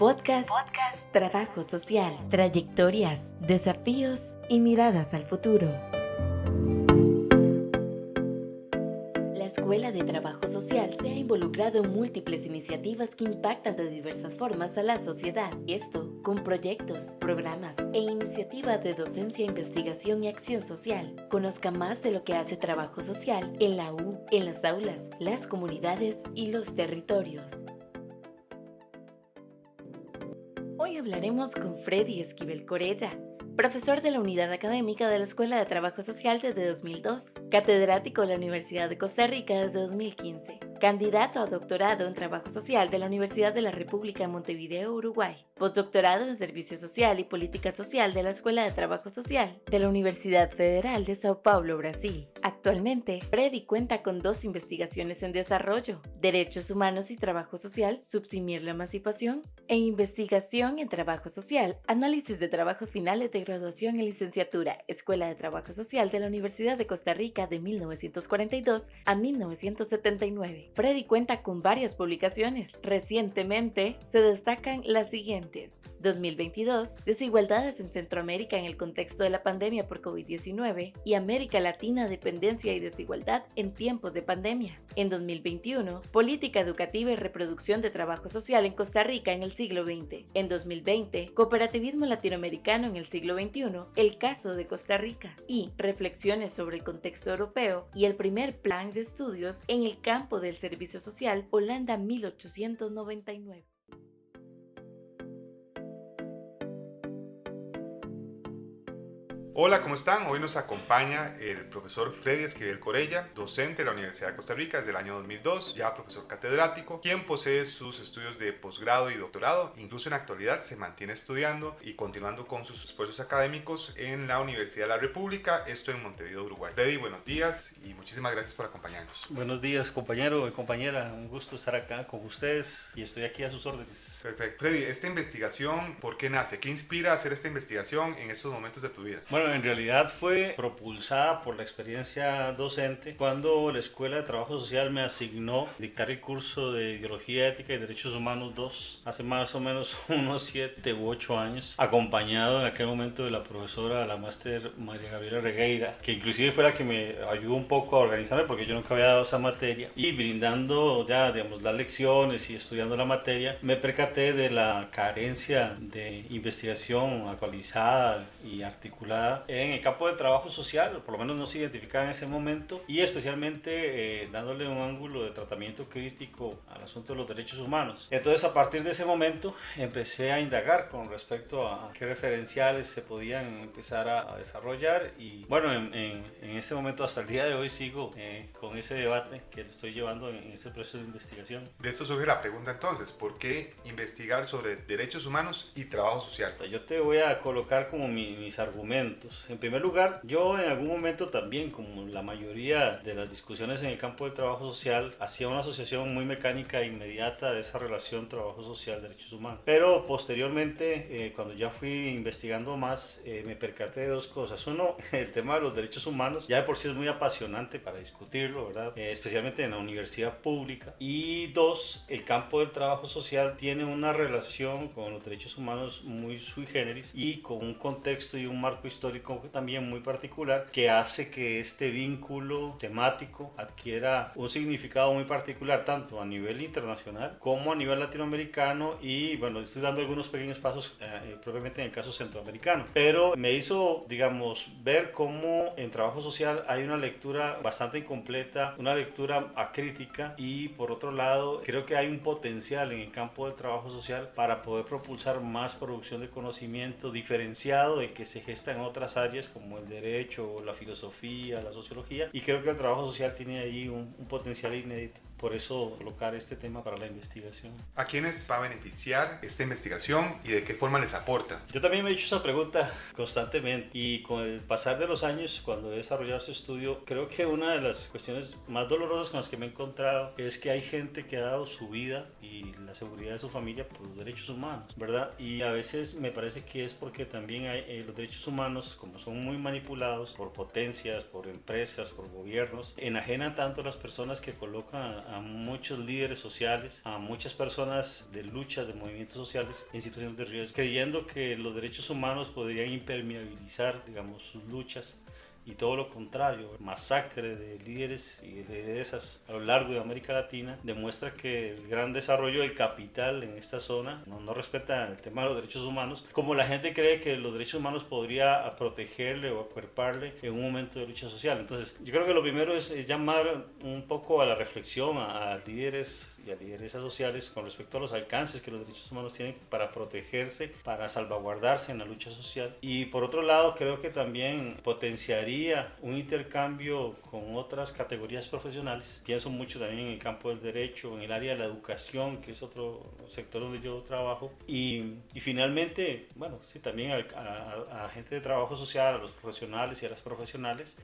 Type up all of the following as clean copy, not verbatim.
Podcast Trabajo Social, trayectorias, desafíos y miradas al futuro. La Escuela de Trabajo Social se ha involucrado en múltiples iniciativas que impactan de diversas formas a la sociedad. Esto con proyectos, programas e iniciativas de docencia, investigación y acción social. Conozca más de lo que hace Trabajo Social en la U, en las aulas, las comunidades y los territorios. Hoy hablaremos con Freddy Esquivel Corella, profesor de la Unidad Académica de la Escuela de Trabajo Social desde 2002, catedrático de la Universidad de Costa Rica desde 2015, candidato a doctorado en Trabajo Social de la Universidad de la República de Montevideo, Uruguay, postdoctorado en Servicio Social y Política Social de la Escuela de Trabajo Social de la Universidad Federal de Sao Paulo, Brasil. Actualmente, Freddy cuenta con 2 investigaciones en desarrollo: Derechos Humanos y Trabajo Social, subsumir la emancipación, e Investigación en Trabajo Social, análisis de trabajos finales de graduación en licenciatura, Escuela de Trabajo Social de la Universidad de Costa Rica de 1942 a 1979. Freddy cuenta con varias publicaciones. Recientemente se destacan las siguientes: 2022, Desigualdades en Centroamérica en el contexto de la pandemia por COVID-19 y América Latina, Dependencia y Desigualdad en tiempos de pandemia. En 2021, Política Educativa y Reproducción de Trabajo Social en Costa Rica en el siglo XX. En 2020, Cooperativismo Latinoamericano en el siglo XXI, el caso de Costa Rica. Y Reflexiones sobre el contexto europeo y el primer plan de estudios en el campo del servicio social, Holanda 1899. Hola, ¿cómo están? Hoy nos acompaña el profesor Freddy Esquivel Corella, docente de la Universidad de Costa Rica desde el año 2002, ya profesor catedrático, quien posee sus estudios de posgrado y doctorado. Incluso en la actualidad se mantiene estudiando y continuando con sus esfuerzos académicos en la Universidad de la República, esto en Montevideo, Uruguay. Freddy, buenos días y muchísimas gracias por acompañarnos. Buenos días, compañero y compañera, un gusto estar acá con ustedes y estoy aquí a sus órdenes. Perfecto. Freddy, esta investigación, ¿por qué nace? ¿Qué inspira a hacer esta investigación en estos momentos de tu vida? Bueno, en realidad fue propulsada por la experiencia docente cuando la Escuela de Trabajo Social me asignó dictar el curso de Ideología, Ética y Derechos Humanos 2 hace más o menos unos 7 u 8 años, acompañado en aquel momento de la profesora, la máster María Gabriela Regueira, que inclusive fue la que me ayudó un poco a organizarme porque yo nunca había dado esa materia, y brindando ya, digamos, las lecciones y estudiando la materia, me percaté de la carencia de investigación actualizada y articulada en el campo de trabajo social, por lo menos no se identificaba en ese momento, y especialmente dándole un ángulo de tratamiento crítico al asunto de los derechos humanos. Entonces, a partir de ese momento empecé a indagar con respecto a qué referenciales se podían empezar a desarrollar, y bueno, en ese momento hasta el día de hoy sigo con ese debate que estoy llevando en ese proceso de investigación. De esto surge la pregunta entonces: ¿por qué investigar sobre derechos humanos y trabajo social? Yo te voy a colocar como mis argumentos. En primer lugar, yo en algún momento también, como la mayoría de las discusiones en el campo del trabajo social, hacía una asociación muy mecánica e inmediata de esa relación trabajo social-derechos humanos. Pero posteriormente, cuando ya fui investigando más, me percaté de 2 cosas. Uno, el tema de los derechos humanos ya de por sí es muy apasionante para discutirlo, ¿verdad? Especialmente en la universidad pública. Y 2, el campo del trabajo social tiene una relación con los derechos humanos muy sui generis y con un contexto y un marco histórico también muy particular, que hace que este vínculo temático adquiera un significado muy particular tanto a nivel internacional como a nivel latinoamericano, y bueno, estoy dando algunos pequeños pasos propiamente en el caso centroamericano, pero me hizo, digamos, ver cómo en trabajo social hay una lectura bastante incompleta, una lectura acrítica, y por otro lado creo que hay un potencial en el campo del trabajo social para poder propulsar más producción de conocimiento diferenciado del que se gesta en otras áreas como el derecho, la filosofía, la sociología, y creo que el trabajo social tiene ahí un potencial inédito. Por eso colocar este tema para la investigación. ¿A quiénes va a beneficiar esta investigación y de qué forma les aporta? Yo también me he hecho esa pregunta constantemente, y con el pasar de los años, cuando he desarrollado ese estudio, creo que una de las cuestiones más dolorosas con las que me he encontrado es que hay gente que ha dado su vida y la seguridad de su familia por los derechos humanos, ¿verdad? Y a veces me parece que es porque también hay, los derechos humanos, como son muy manipulados por potencias, por empresas, por gobiernos, enajenan tanto a las personas que colocan a muchos líderes sociales, a muchas personas de lucha de movimientos sociales en situaciones de riesgo, creyendo que los derechos humanos podrían impermeabilizar, digamos, sus luchas, y todo lo contrario. Masacre de líderes y de lideresas a lo largo de América Latina demuestra que el gran desarrollo del capital en esta zona no respeta el tema de los derechos humanos, como la gente cree que los derechos humanos podría protegerle o acuerparle en un momento de lucha social. Entonces yo creo que lo primero es llamar un poco a la reflexión a líderes y a lideresas sociales con respecto a los alcances que los derechos humanos tienen para protegerse, para salvaguardarse en la lucha social. Y por otro lado, creo que también potenciaría un intercambio con otras categorías profesionales. Pienso mucho también en el campo del derecho, en el área de la educación, que es otro sector donde yo trabajo. Y finalmente, bueno, sí, también a gente de trabajo social, a los profesionales y a las profesionales,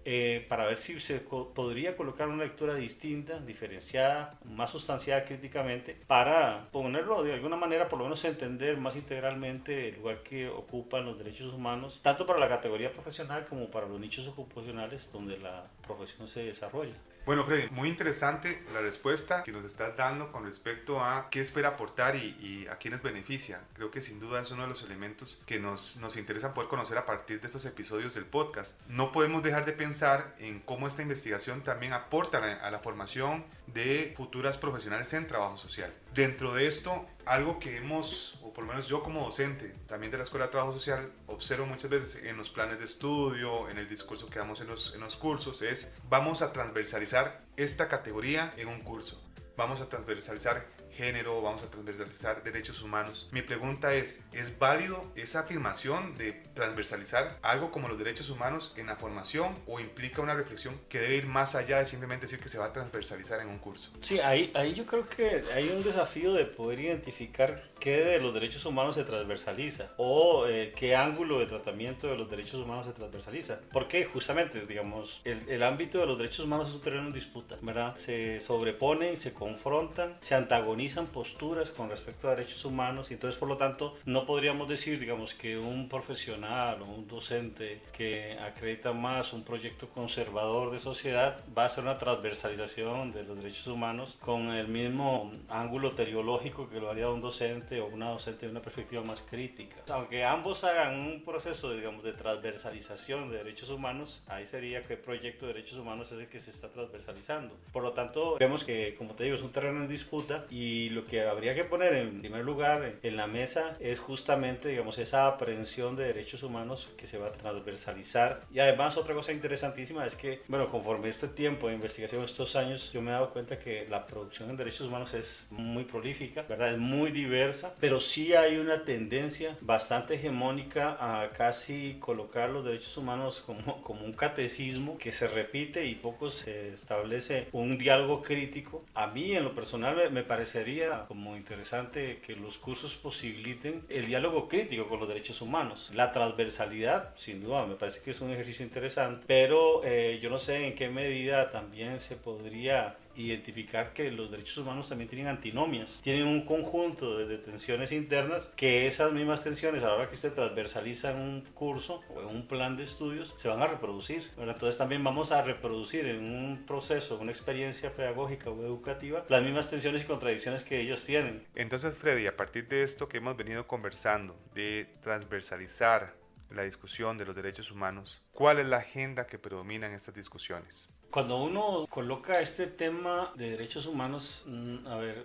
para ver si se podría colocar una lectura distinta, diferenciada, más sustanciada críticamente, para ponerlo de alguna manera, por lo menos entender más integralmente el lugar que ocupan los derechos humanos, tanto para la categoría profesional como para los nichos ocupacionales donde la profesión se desarrolla. Bueno, Freddy, muy interesante la respuesta que nos estás dando con respecto a qué espera aportar y a quiénes beneficia. Creo que sin duda es uno de los elementos que nos interesa poder conocer a partir de estos episodios del podcast. No podemos dejar de pensar en cómo esta investigación también aporta a la formación de futuras profesionales en trabajo social. Dentro de esto, algo que hemos, o por lo menos yo como docente también de la Escuela de Trabajo Social, observo muchas veces en los planes de estudio, en el discurso que damos en los cursos, es vamos a transversalizar esta categoría en un curso. Vamos a transversalizar género, vamos a transversalizar derechos humanos. Mi pregunta ¿es válido esa afirmación de transversalizar algo como los derechos humanos en la formación o implica una reflexión que debe ir más allá de simplemente decir que se va a transversalizar en un curso? Sí, ahí yo creo que hay un desafío de poder identificar qué de los derechos humanos se transversaliza o qué ángulo de tratamiento de los derechos humanos se transversaliza. Porque justamente, digamos, el ámbito de los derechos humanos es un terreno en disputa, ¿verdad? Se sobreponen, se confrontan, se antagonizan posturas con respecto a derechos humanos y entonces por lo tanto no podríamos decir, digamos, que un profesional o un docente que acredita más un proyecto conservador de sociedad va a hacer una transversalización de los derechos humanos con el mismo ángulo teleológico que lo haría un docente o una docente de una perspectiva más crítica. Aunque ambos hagan un proceso, digamos, de transversalización de derechos humanos, ahí sería qué proyecto de derechos humanos es el que se está transversalizando. Por lo tanto, vemos que, como te digo, es un terreno en disputa y lo que habría que poner en primer lugar en la mesa es justamente, digamos, esa aprehensión de derechos humanos que se va a transversalizar. Y además otra cosa interesantísima es que, bueno, conforme este tiempo de investigación, estos años, yo me he dado cuenta que la producción en derechos humanos es muy prolífica, ¿verdad? Es muy diversa, pero sí hay una tendencia bastante hegemónica a casi colocar los derechos humanos como un catecismo que se repite y poco se establece un diálogo crítico. A mí en lo personal me parecería como interesante que los cursos posibiliten el diálogo crítico con los derechos humanos. La transversalidad, sin duda, me parece que es un ejercicio interesante, pero yo no sé en qué medida también se podría identificar que los derechos humanos también tienen antinomias, tienen un conjunto de tensiones internas que esas mismas tensiones a la hora que se transversaliza en un curso o en un plan de estudios se van a reproducir. Bueno, entonces también vamos a reproducir en un proceso, una experiencia pedagógica o educativa las mismas tensiones y contradicciones que ellos tienen. Entonces, Freddy, a partir de esto que hemos venido conversando, de transversalizar la discusión de los derechos humanos, ¿cuál es la agenda que predomina en estas discusiones? Cuando uno coloca este tema de derechos humanos,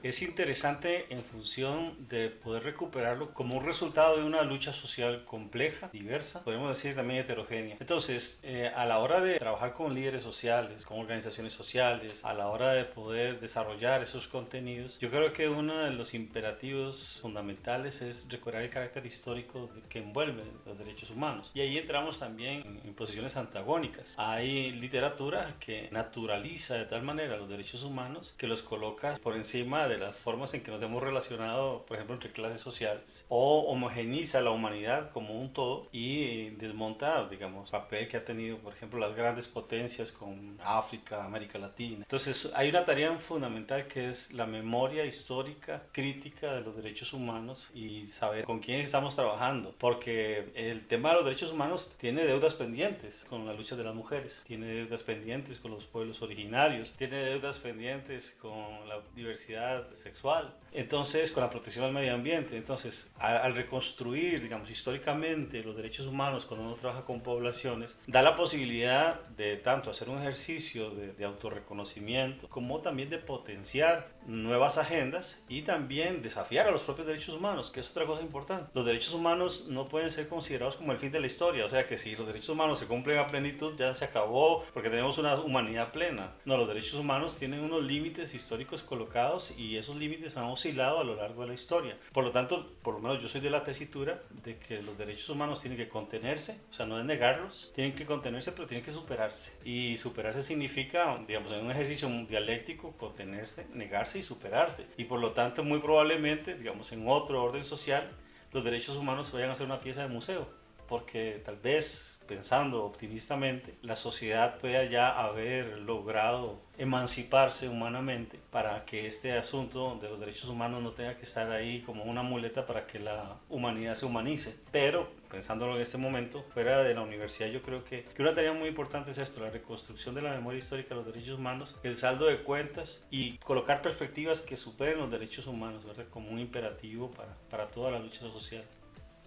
es interesante en función de poder recuperarlo como un resultado de una lucha social compleja, diversa, podemos decir también heterogénea. Entonces, a la hora de trabajar con líderes sociales, con organizaciones sociales, a la hora de poder desarrollar esos contenidos, yo creo que uno de los imperativos fundamentales es recordar el carácter histórico que envuelve los derechos humanos. Y ahí entramos también en posiciones antagónicas. Hay literatura que naturaliza de tal manera los derechos humanos que los coloca por encima de las formas en que nos hemos relacionado, por ejemplo, entre clases sociales, o homogeniza la humanidad como un todo y desmonta, digamos, el papel que ha tenido, por ejemplo, las grandes potencias con África, América Latina. Entonces, hay una tarea fundamental que es la memoria histórica, crítica de los derechos humanos y saber con quién estamos trabajando, porque el tema de los derechos humanos tiene deudas pendientes con la lucha de las mujeres, tiene deudas pendientes con los pueblos originarios, tiene deudas pendientes con la diversidad sexual, entonces con la protección al medio ambiente. Entonces, al reconstruir, digamos, históricamente los derechos humanos cuando uno trabaja con poblaciones, da la posibilidad de tanto hacer un ejercicio de autorreconocimiento como también de potenciar nuevas agendas y también desafiar a los propios derechos humanos, que es otra cosa importante. Los derechos humanos no pueden ser considerados como el fin de la historia, o sea que si los derechos humanos se cumplen a plenitud ya se acabó porque tenemos una humanidad plena. No, los derechos humanos tienen unos límites históricos colocados y esos límites han oscilado a lo largo de la historia. Por lo tanto, por lo menos yo soy de la tesitura de que los derechos humanos tienen que contenerse, o sea, no es negarlos, tienen que contenerse, pero tienen que superarse. Y superarse significa, digamos, en un ejercicio dialéctico, contenerse, negarse y superarse. Y por lo tanto, muy probablemente, digamos, en otro orden social, los derechos humanos vayan a ser una pieza de museo, porque tal vez, pensando optimistamente, la sociedad pueda ya haber logrado emanciparse humanamente para que este asunto de los derechos humanos no tenga que estar ahí como una muleta para que la humanidad se humanice. Pero, pensándolo en este momento, fuera de la universidad, yo creo que una tarea muy importante es esto, la reconstrucción de la memoria histórica de los derechos humanos, el saldo de cuentas y colocar perspectivas que superen los derechos humanos, ¿verdad? Como un imperativo para toda la lucha social.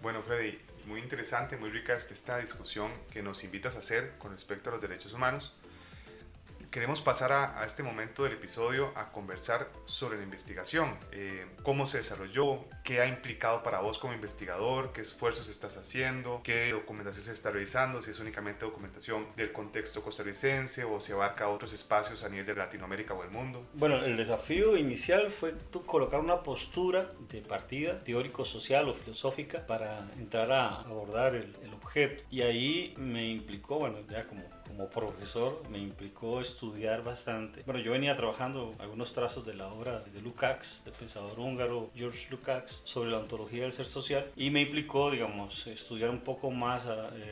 Bueno, Freddy, muy interesante, muy rica esta discusión que nos invitas a hacer con respecto a los derechos humanos. Queremos pasar a este momento del episodio a conversar sobre la investigación, cómo se desarrolló, qué ha implicado para vos como investigador, qué esfuerzos estás haciendo, qué documentación se está realizando, si es únicamente documentación del contexto costarricense o si abarca otros espacios a nivel de Latinoamérica o el mundo. Bueno, el desafío inicial fue colocar una postura de partida teórico-social o filosófica para entrar a abordar el objeto. Y ahí me implicó, bueno, ya como profesor, me implicó estudiar bastante. Bueno, yo venía trabajando algunos trazos de la obra de Lukács, del pensador húngaro George Lukács, sobre la ontología del ser social, y me implicó, digamos, estudiar un poco más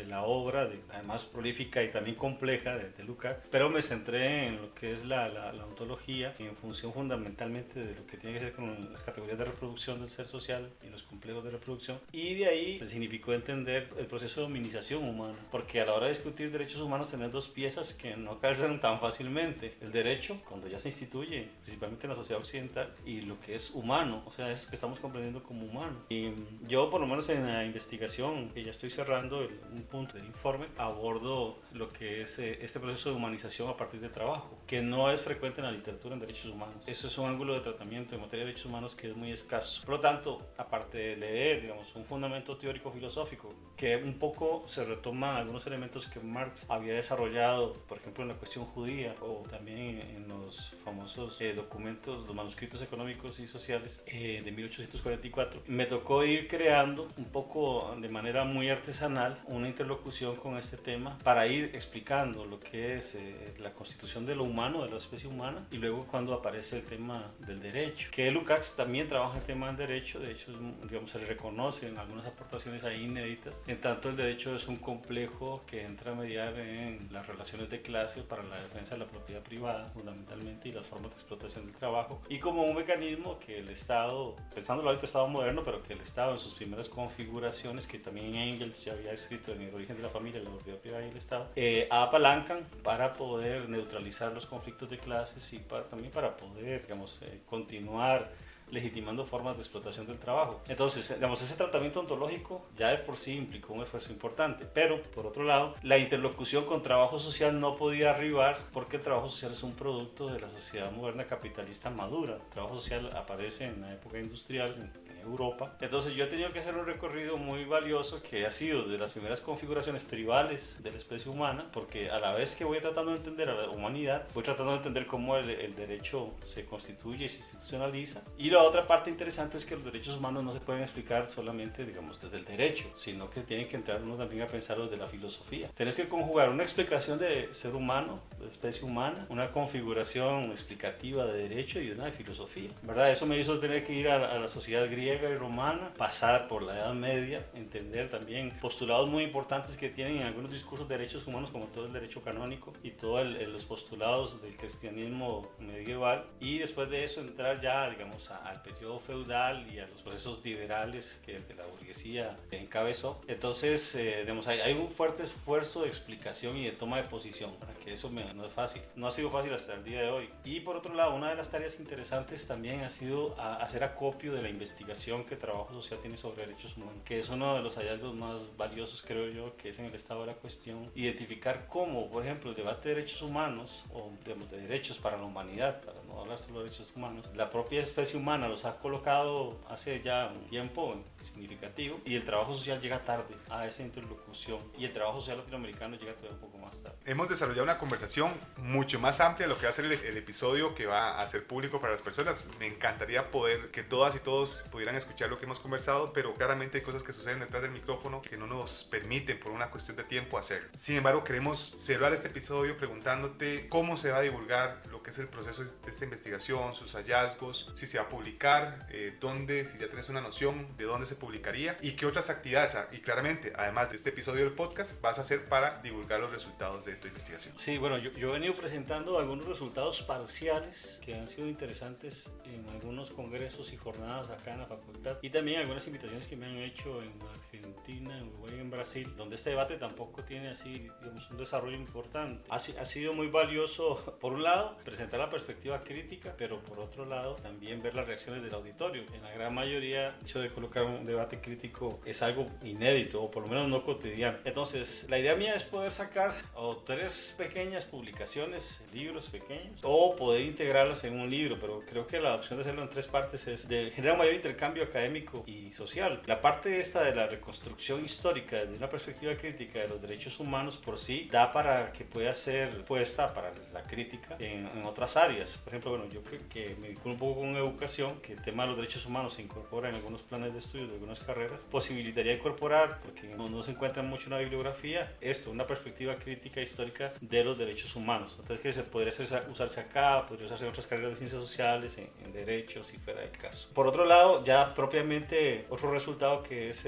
la obra, además prolífica y también compleja de Lukács, pero me centré en lo que es la ontología, en función fundamentalmente de lo que tiene que ver con las categorías de reproducción del ser social y los complejos de reproducción, y de ahí significó entender el proceso de hominización humana, porque a la hora de discutir derechos humanos tenemos dos piezas que no calzan tan fácilmente. El derecho, cuando ya se instituye, principalmente en la sociedad occidental, y lo que es humano, o sea, es que estamos comprendiendo como humano. Y yo, por lo menos en la investigación, que ya estoy cerrando un punto del informe, abordo lo que es este proceso de humanización a partir del trabajo, que no es frecuente en la literatura en derechos humanos. Eso es un ángulo de tratamiento en materia de derechos humanos que es muy escaso. Por lo tanto, aparte de leer, digamos, un fundamento teórico-filosófico, que un poco se retoma algunos elementos que Marx había desarrollado, por ejemplo, en la cuestión judía o también en los famosos documentos, los manuscritos económicos y sociales de 1844, me tocó ir creando un poco de manera muy artesanal una interlocución con este tema para ir explicando lo que es la constitución de lo humano, de la especie humana, y luego cuando aparece el tema del derecho, que Lukács también trabaja el tema del derecho. De hecho, digamos, se le reconocen algunas aportaciones ahí inéditas, en tanto el derecho es un complejo que entra a mediar en las relaciones de clase para la defensa de la propiedad privada fundamentalmente y las formas de explotación del trabajo, y como un mecanismo que el Estado, pensándolo ahorita Estado moderno, pero que el Estado en sus primeras configuraciones, que también Engels ya había escrito en El origen de la familia, la propiedad privada y el Estado, apalancan para poder neutralizar los conflictos de clases y también para poder, digamos, continuar legitimando formas de explotación del trabajo. Entonces, digamos, ese tratamiento ontológico ya de por sí implicó un esfuerzo importante, pero por otro lado, la interlocución con trabajo social no podía arribar porque el trabajo social es un producto de la sociedad moderna capitalista madura. El trabajo social aparece en la época industrial en Europa. Entonces yo he tenido que hacer un recorrido muy valioso que ha sido de las primeras configuraciones tribales de la especie humana, porque a la vez que voy tratando de entender a la humanidad, voy tratando de entender cómo el derecho se constituye y se institucionaliza. Y la otra parte interesante es que los derechos humanos no se pueden explicar solamente, digamos, desde el derecho, sino que tienen que entrar uno también a pensarlo desde la filosofía. Tienes que conjugar una explicación de ser humano, de especie humana, una configuración explicativa de derecho y una de filosofía, ¿verdad? Eso me hizo tener que ir a la sociedad griega griega y romana, pasar por la Edad Media, entender también postulados muy importantes que tienen en algunos discursos de derechos humanos, como todo el derecho canónico y todos los postulados del cristianismo medieval, y después de eso entrar ya, digamos, al periodo feudal y a los procesos liberales que la burguesía encabezó. Entonces, digamos, hay un fuerte esfuerzo de explicación y de toma de posición, para que eso no es fácil, no ha sido fácil hasta el día de hoy. Y por otro lado, una de las tareas interesantes también ha sido hacer acopio de la investigación que Trabajo Social tiene sobre derechos humanos, que es uno de los hallazgos más valiosos, creo yo, que es en el estado de la cuestión, identificar cómo, por ejemplo, el debate de derechos humanos, o digamos, de derechos para la humanidad, para no hablar solo de derechos humanos, la propia especie humana los ha colocado hace ya un tiempo significativo, y el trabajo social llega tarde a esa interlocución, y el trabajo social latinoamericano llega todavía un poco más tarde. Hemos desarrollado una conversación mucho más amplia de lo que va a ser el episodio que va a ser público para las personas. Me encantaría poder que todas y todos pudieran escuchar lo que hemos conversado, pero claramente hay cosas que suceden detrás del micrófono que no nos permiten por una cuestión de tiempo hacerlo. Sin embargo, queremos cerrar este episodio preguntándote cómo se va a divulgar lo que es el proceso de esta investigación, sus hallazgos, si se va a publicar, dónde, si ya tienes una noción de dónde se publicaría y qué otras actividades, y claramente, además de este episodio del podcast, vas a hacer para divulgar los resultados de tu investigación. Sí, bueno, yo he venido presentando algunos resultados parciales que han sido interesantes en algunos congresos y jornadas acá en la facultad, y también algunas invitaciones que me han hecho en Argentina, en Uruguay y en Brasil, donde este debate tampoco tiene así, digamos, un desarrollo importante. Ha sido muy valioso, por un lado, presentar la perspectiva crítica, pero por otro lado, también ver las reacciones del auditorio. En la gran mayoría, el hecho de colocar un debate crítico es algo inédito, o por lo menos no cotidiano. Entonces, la idea mía es poder sacar o 3 pequeñas publicaciones, libros pequeños, o poder integrarlas en un libro, pero creo que la opción de hacerlo en 3 partes es de generar mayor intercambio académico y social. La parte esta de la reconstrucción histórica desde una perspectiva crítica de los derechos humanos por sí da para que pueda ser puesta para la crítica en otras áreas. Por ejemplo, bueno, yo que me vinculo un poco con educación, que el tema de los derechos humanos se incorpora en algunos planes de estudio de algunas carreras, posibilitaría incorporar, porque no se encuentra mucho en la bibliografía, una perspectiva crítica histórica de los derechos humanos. Entonces, que se podría usarse acá, podría usarse en otras carreras de ciencias sociales, en derechos, si fuera el caso. Por otro lado, ya propiamente otro resultado que es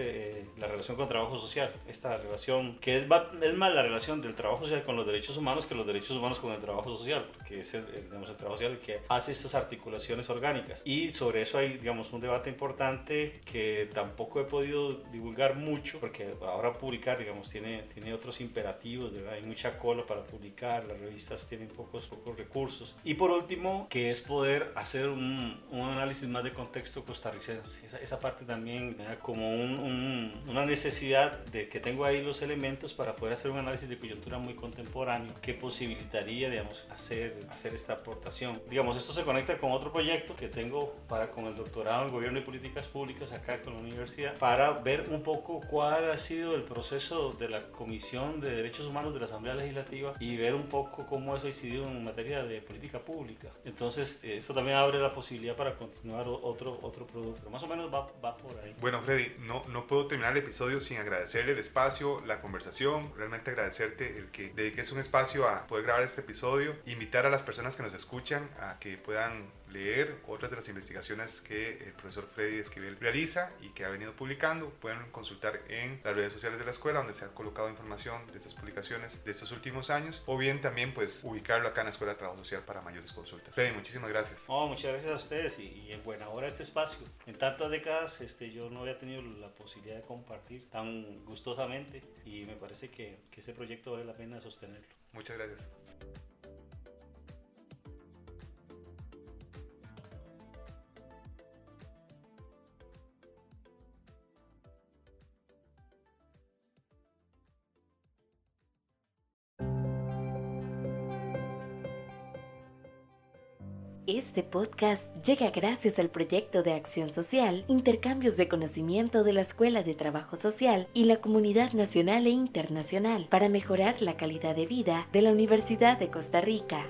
la relación con trabajo social. Esta relación que es más la relación del trabajo social con los derechos humanos que los derechos humanos con el trabajo social, porque es el trabajo social el que hace estas articulaciones orgánicas. Y sobre eso hay, digamos, un debate importante que tampoco he podido divulgar mucho, porque ahora publicar, digamos, tiene otros imperativos, ¿verdad? Hay mucha cola para publicar, las revistas tienen pocos recursos. Y por último, que es poder hacer un análisis más de contexto costarricense. Esa parte también me da como una necesidad de que tengo ahí los elementos para poder hacer un análisis de coyuntura muy contemporáneo que posibilitaría, digamos, hacer esta aportación. Digamos, esto se conecta con otro proyecto que tengo con el doctorado en Gobierno y Políticas Públicas acá con la universidad, para ver un poco cuál ha sido el proceso de la Comisión de Derechos Humanos de la Asamblea Legislativa y ver un poco cómo eso ha incidido en materia de política pública. Entonces, esto también abre la posibilidad para continuar otro producto, pero más o menos va por ahí. Bueno, Freddy, no puedo terminar el episodio sin agradecerle el espacio, la conversación, realmente agradecerte el que dediques un espacio a poder grabar este episodio, invitar a las personas que nos escuchan a que puedan leer otras de las investigaciones que el profesor Freddy Esquivel realiza y que ha venido publicando. Pueden consultar en las redes sociales de la escuela, donde se ha colocado información de estas publicaciones de estos últimos años, o bien también pues ubicarlo acá en la Escuela de Trabajo Social para mayores consultas. Freddy, muchísimas gracias. Muchas gracias a ustedes y en buena hora este espacio. En tantas décadas yo no había tenido la posibilidad de compartir tan gustosamente, y me parece que este proyecto vale la pena sostenerlo. Muchas gracias. Este podcast llega gracias al proyecto de acción social, intercambios de conocimiento de la Escuela de Trabajo Social y la comunidad nacional e internacional para mejorar la calidad de vida de la Universidad de Costa Rica.